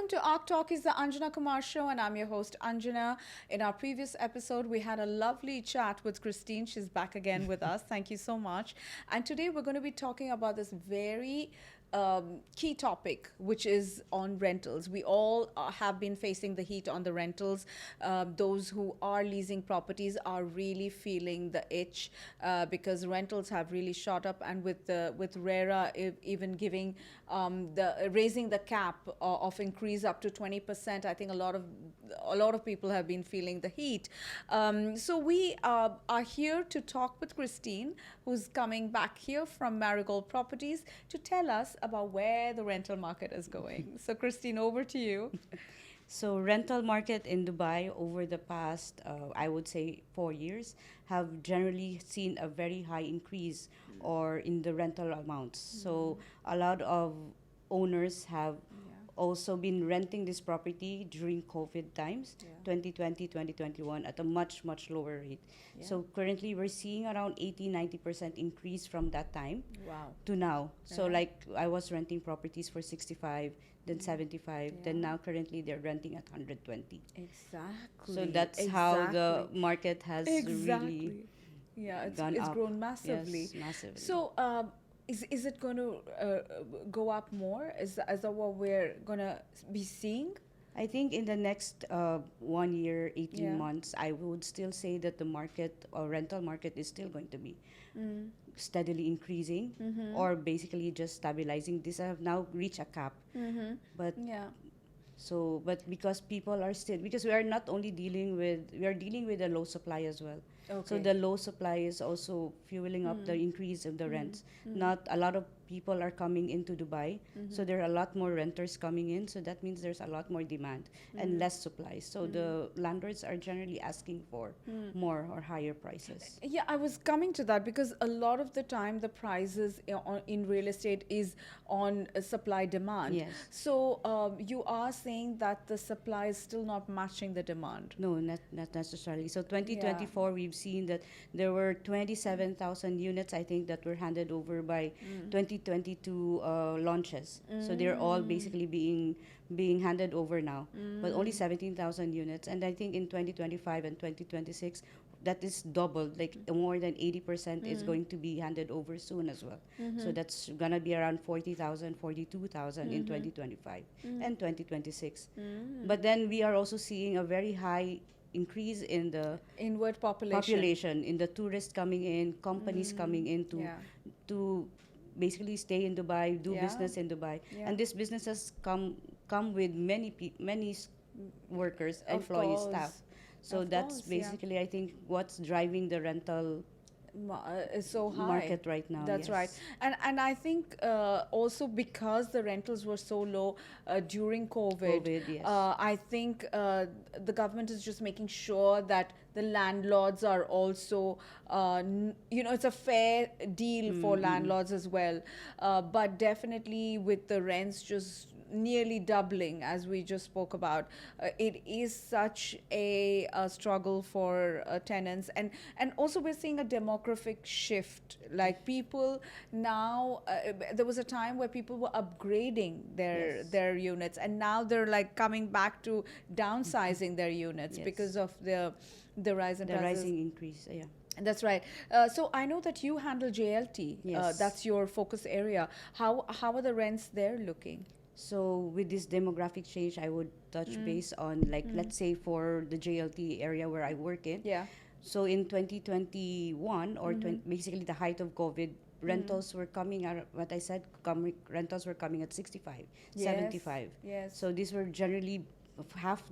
welcome to Arc Talk is the Anjana Kumar show, and I'm your host Anjana. In our previous episode, we had a lovely chat with Christine. She's back again with us. Thank you so much. And today we're going to be talking about this very key topic, which is on rentals. We all have been facing the heat on the rentals. Those who are leasing properties are really feeling the itch because rentals have really shot up, and with RERA even giving the raising the cap of increase up to 20%. I think a lot of people have been feeling the heat. So we are here to talk with Christine, who's coming back here from Marigold Properties, to tell us about where the rental market is going. So Christine, over to you. So rental market in Dubai over the past, I would say 4 years, have generally seen a very high increase or in the rental amounts. So a lot of owners have also been renting this property during COVID times, 2020, 2021, at a much, much lower rate. So currently we're seeing around 80-90% increase from that time Wow. to now. So Yeah. like I was renting properties for 65, then 75, then now currently they're renting at 120. Exactly. So that's how the market has really Yeah, gone it's up. grown massively. Yes, massively. So, is it going to go up more? Is that what we're gonna be seeing? I think in the next 1 year, 18 Yeah. months, I would still say that the market or rental market is still going to be steadily increasing or basically just stabilizing. This have now reached a cap. But Yeah. but because people are still, because we are not only dealing with, we are dealing with a low supply as well. So Okay. the low supply is also fueling up the increase of the rents. Not a lot of people are coming into Dubai, so there are a lot more renters coming in. So that means there's a lot more demand and less supply. So the landlords are generally asking for more or higher prices. Yeah, I was coming to that because a lot of the time the prices in real estate is on supply demand. Yes. So you are saying that the supply is still not matching the demand. No, not necessarily. So 2024, we've seen that there were 27,000 units, I think, that were handed over by 2022 launches. So they're all basically being handed over now, but only 17,000 units. And I think in 2025 and 2026, that is doubled, like more than 80% is going to be handed over soon as well. So that's gonna be around 40,000, 42,000 in 2025 and 2026. But then we are also seeing a very high increase in the Inward population. population, in the tourists coming in, companies coming in to basically stay in Dubai, do business in Dubai, and these businesses come with many workers, Of employees, course. staff. So Of that's course, yeah. basically, I think, what's driving the rental Is so high. market right now. That's yes. right. And I think also because the rentals were so low during COVID, Yes. I think the government is just making sure that the landlords are also, it's a fair deal for landlords as well. But definitely with the rents just nearly doubling, as we just spoke about, it is such a struggle for tenants, and also we're seeing a demographic shift. Like people now, there was a time where people were upgrading their units, and now they're like coming back to downsizing their units because of the rise in The prices. rising increase. Yeah. That's right. So I know that you handle JLT. Yes. That's your focus area. How are the rents there looking? So with this demographic change, I would touch base on, like, let's say for the JLT area where I work in. Yeah. So in 2021 or basically the height of COVID, rentals were coming at, what I said, rentals were coming at 65, 75. Yes. So these were generally half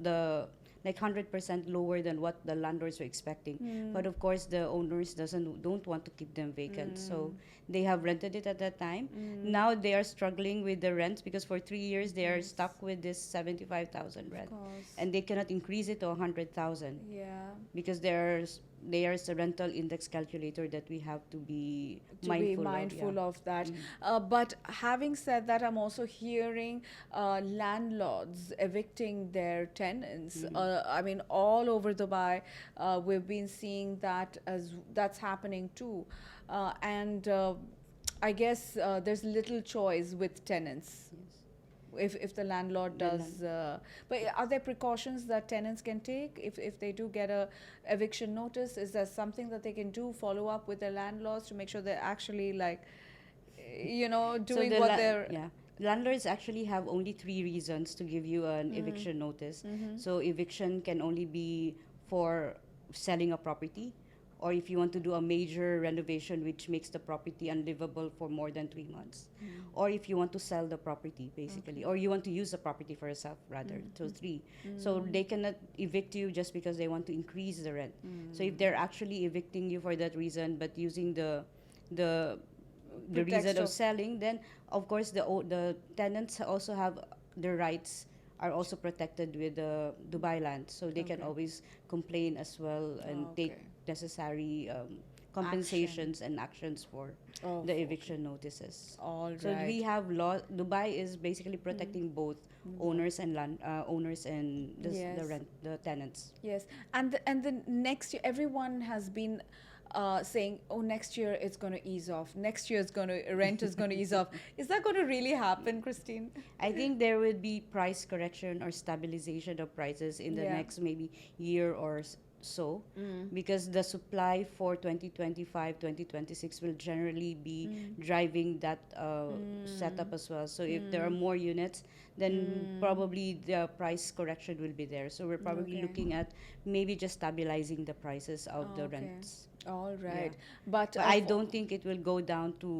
like 100% lower than what the landlords were expecting. But of course, the owners don't want to keep them vacant, so they have rented it at that time. Now they are struggling with the rents because for 3 years they are stuck with this 75,000 rent, and they cannot increase it to 100,000 Yeah. because there's a rental index calculator that we have to be mindful of that. But having said that, I'm also hearing landlords evicting their tenants. I mean, all over Dubai, we've been seeing that that's happening too. And I guess there's little choice with tenants. Yes. if the landlord The does. But are there precautions that tenants can take if they do get a eviction notice? Is there something that they can do, follow up with their landlords to make sure they're actually like, So doing what they're. yeah, landlords actually have only three reasons to give you an eviction notice. So eviction can only be for selling a property, or if you want to do a major renovation which makes the property unlivable for more than 3 months, or if you want to sell the property basically, or you want to use the property for yourself rather. So three. So they cannot evict you just because they want to increase the rent. So if they're actually evicting you for that reason, but using the the Pretext reason of of. selling, then of course the tenants also have their rights are also protected with the Dubai land, so they can Okay. always complain as well and take Okay. necessary compensations and actions for Oh, the okay. eviction notices. All So we right. have law. Dubai is basically protecting both owners and owners and the Yes. rent the tenants. Yes, and the next year, everyone has been saying, "Oh, next year it's going to ease off. Next year it's going to rent is going to ease off." Is that going to really happen, Christine? I think there will be price correction or stabilization of prices in the Yeah. next maybe year or so, because the supply for 2025 2026 will generally be driving that setup as well. So if there are more units, then probably the price correction will be there. So we're probably Okay. looking at maybe just stabilizing the prices of the Okay. rents. All Yeah. right, but But I don't think it will go down to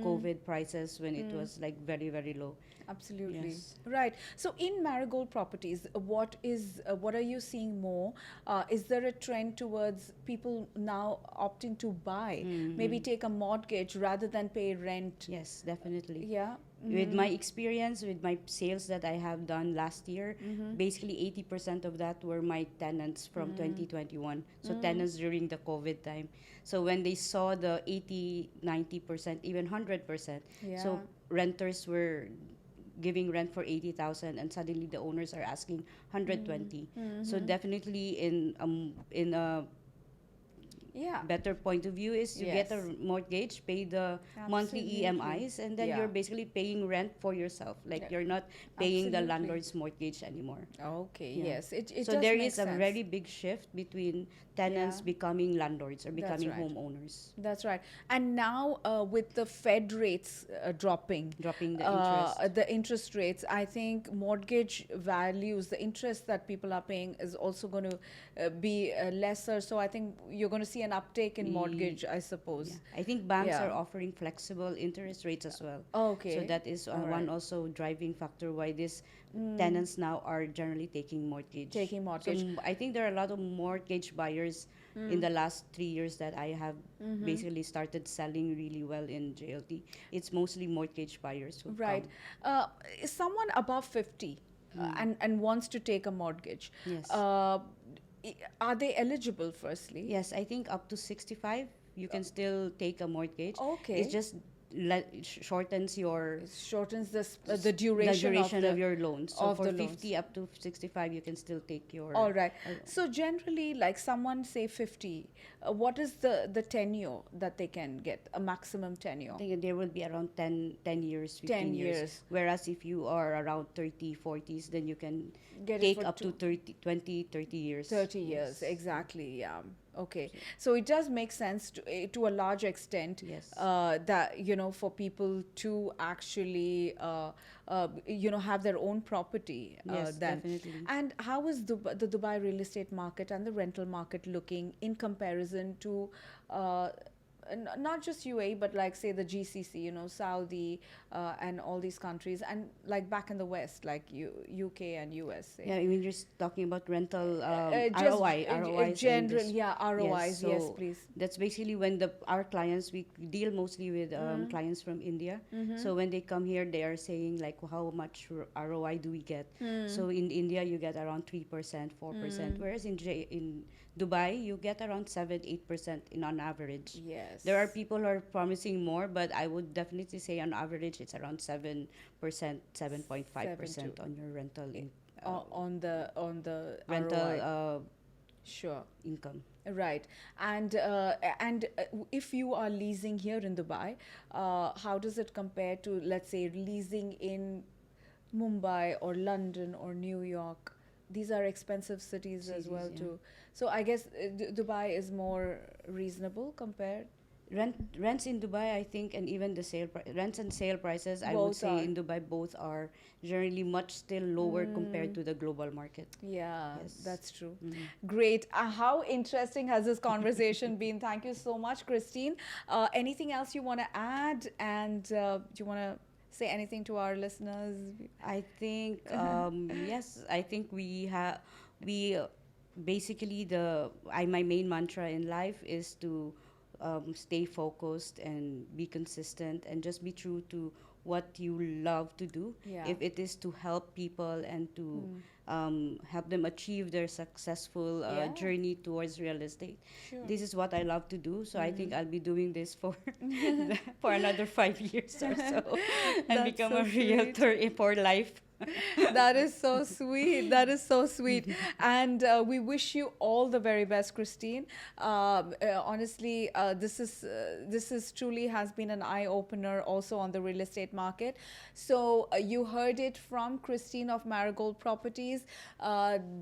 COVID prices when it was like very, very low. absolutely Yes. right. So in Marigold Properties, what are you seeing more? Is there a trend towards people now opting to buy, maybe take a mortgage rather than pay rent? Yes, definitely. Yeah. With my experience, with my sales that I have done last year, basically 80% of that were my tenants from 2021. So tenants during the COVID time. So when they saw the 80, 90%, even 100%, Yeah. so renters were giving rent for 80,000 and suddenly the owners are asking 120. So definitely in a Yeah. better point of view is you get a Yes. mortgage, pay the monthly Absolutely. EMIs, and then Yeah. you're basically paying rent for yourself. Like Yeah. you're not paying the Absolutely. landlord's mortgage anymore. Okay. Yeah. Yes. It So does there make is a sense. very big shift between tenants Yeah. becoming landlords or That's becoming right. homeowners, That's right. And now with the Fed rates dropping, dropping the interest. the interest rates, I think mortgage values, the interest that people are paying is also going to be lesser. So I think you're going to see an uptake in mortgage, I suppose. Yeah. I think banks Yeah. are offering flexible interest rates as well. Okay. So that is All one right. also driving factor why these tenants now are generally taking mortgage. Taking mortgage. So I think there are a lot of mortgage buyers in the last 3 years that I have basically started selling really well in JLT. It's mostly mortgage buyers who Right. come. Is someone above 50 and wants to take a mortgage? Yes. Are they eligible, firstly? Yes, I think up to 65 you can still take a mortgage. Okay. It just shortens your It shortens the duration, of your loan. So of for the loans. 50 up to 65 you can still take your All right. So generally, like someone say 50, what is the tenure that they can get? A maximum tenure? I think there will be around 10 years, 15 10 years. years. Whereas if you are around 30, 40s, then you can Get it take for up to 30 years. 30 years, exactly. Yeah. Okay. So it does make sense to a large extent. Yes. That for people to actually have their own property. Yes, then. definitely. And how is the Dubai real estate market and the rental market looking in comparison to not just UAE, but like say the GCC, Saudi and all these countries, and like back in the West, like UK and US. Say. Yeah, I mean, you're talking about rental Just, ROIs. general, yeah, ROIs, yes, so please. that's basically when our clients, we deal mostly with clients from India. So when they come here, they are saying like, how much ROI do we get? So in India, you get around 3%, 4%, whereas in Dubai, you get around 7-8% on average. Yes. There are people who are promising more, but I would definitely say on average it's around 7%, 7.5% on your rental on the rental ROI. Sure. income. Right. And if you are leasing here in Dubai, how does it compare to, let's say, leasing in Mumbai or London or New York. These are expensive cities as Cities, well yeah. too. So I guess Dubai is more reasonable compared. Rents in Dubai, I think, and even the rents and sale prices, I would Both say are. in Dubai both are generally much still lower compared Mm. to the global market. Yeah, Yes. that's true. Mm-hmm. Great. How interesting has this conversation been? Thank you so much, Christine. Anything else you want to add? And do you want to say anything to our listeners? I think yes, I think we basically my main mantra in life is to stay focused and be consistent and just be true to what you love to do. Yeah. If it is to help people and to Hmm. help them achieve their successful Yeah, journey towards real estate, sure. this is what I love to do. So I think Mm. I'll be doing this for for another 5 years or so, and That's become so a sweet. realtor for life. That is so sweet. That is so sweet. And we wish you all the very best, Christine. Honestly, this is truly has been an eye opener also on the real estate market. So you heard it from Christine of Marigold Properties.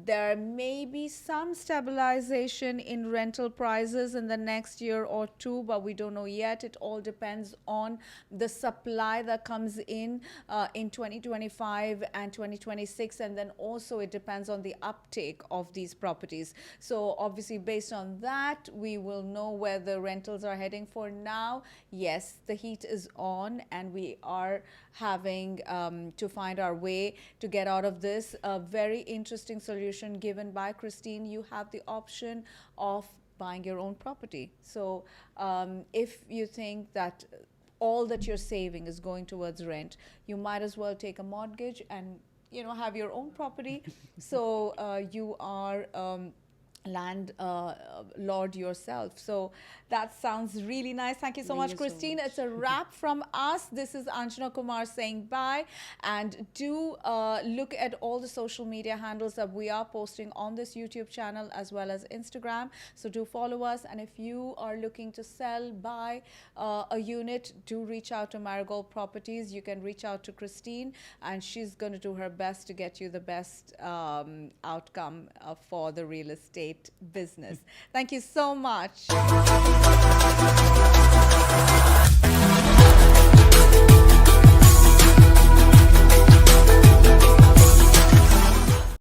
There may be some stabilization in rental prices in the next year or two, but we don't know yet. It all depends on the supply that comes in 2025 and 2026, and then also it depends on the uptake of these properties. So obviously based on that we will know where the rentals are heading. For now, yes, the heat is on and we are having to find our way to get out of this. A very interesting solution given by Christine. You have the option of buying your own property. So if you think that all that you're saving is going towards rent, you might as well take a mortgage and have your own property. So you are land lord yourself. So that sounds really nice. Thank you so Thank much, you so Christine. much. It's a wrap from us. This is Anjana Kumar saying bye. And do look at all the social media handles that we are posting on this YouTube channel as well as Instagram. So do follow us. And if you are looking to sell, buy a unit, do reach out to Marigold Properties. You can reach out to Christine and she's going to do her best to get you the best outcome for the real estate business. Thank you so much.